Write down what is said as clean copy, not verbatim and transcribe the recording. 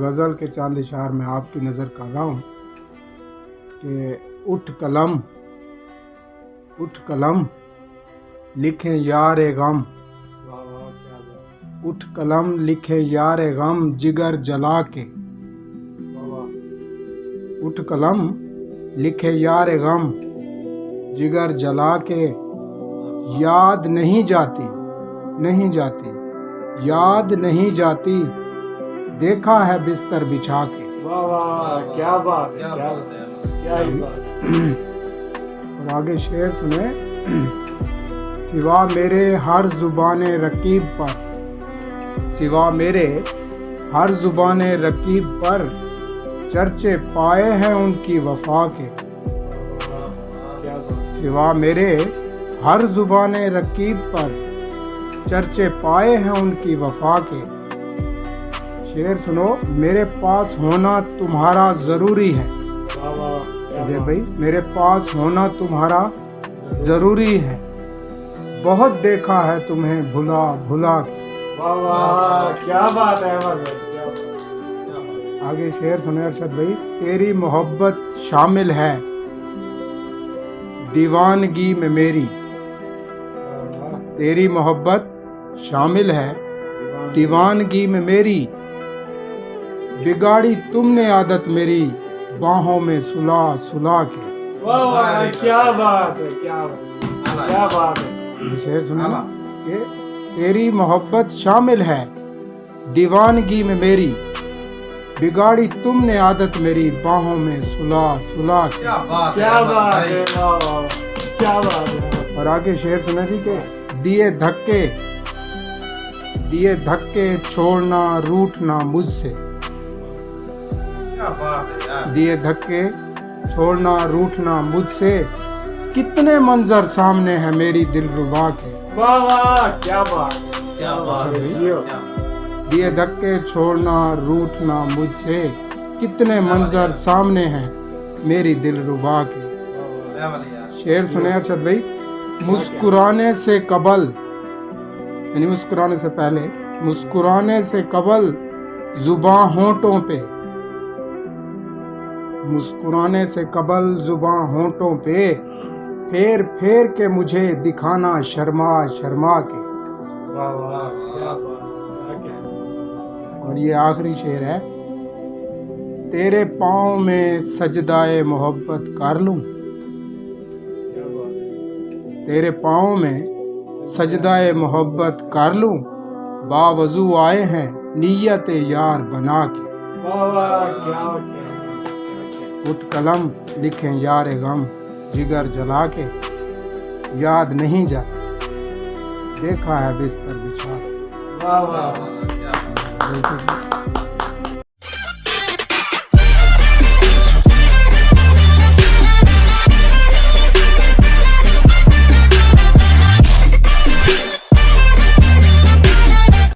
गज़ल के चंद इशार में आपकी नज़र कर रहा हूँ कि उठ कलम लिखे यार गम, उठ कलम लिखे यार गम जिगर जला के, उठ कलम लिखे यार गम जिगर जला के, याद नहीं जाती याद नहीं जाती देखा है बिस्तर बिछा के। वाह वाह, क्या बात है, क्या ही बात। और आगे शेर सुने। सिवा मेरे हर जुबाने रकीब पर, सिवा मेरे हर जुबाने रकीब पर चर्चे पाए हैं उनकी वफा के। सिवा मेरे हर जुबाने रकीब पर चर्चे पाए हैं उनकी वफा के। शेर सुनो। मेरे पास होना तुम्हारा जरूरी है, अजय भाई, मेरे पास होना तुम्हारा जरूरी है, बहुत देखा है तुम्हें भुला भुला के। वाह वाह, क्या बात है अहमद भाई, क्या बात। आगे शेर सुने अरशद भाई। तेरी मोहब्बत शामिल है दीवानगी में मेरी, तेरी मोहब्बत शामिल है दीवानगी में मेरी, बिगाड़ी तुमने आदत मेरी बाहों में सुला सुला के। वाह वाह, क्या बात है, क्या बात है। शेर सुना कि तेरी मोहब्बत शामिल है दीवानगी में मेरी, बिगाड़ी तुमने आदत मेरी बाहों में सुला सुला के। क्या बात है, वाह वाह, क्या बात है। और आगे शेर सुना जी के दिए धक्के छोड़ना रूठना मुझसे, दिए धक्के छोड़ना रूठना मुझसे, कितने मंजर सामने हैं मेरी दिलरुबा के। वाह वाह, क्या बात है, क्या बात है। दिए धक्के छोड़ना रूठना मुझसे, कितने मंजर सामने हैं मेरी दिलरुबा के। शेर सुने अरशद भाई। मुस्कुराने से कबल, यानी मुस्कुराने से पहले, मुस्कुराने से कबल जुबां होंठों पे, मुस्कुराने से कबल जुबां होंठों पे, फेर फेर के मुझे दिखाना शर्मा शर्मा के। वाह वाह, क्या बात है। और ये आखिरी शेर है। तेरे पाँव में सजदाए मोहब्बत कर लूं, तेरे पाँव में सजदाए मोहब्बत कर लूं, बावजू आए हैं नीयत यार बना के। वाह वाह, क्या उठ कलम लिखें यार गम जिगर जला के, याद नहीं जाती देखा है बिस्तर बिछा के। वाह वाह।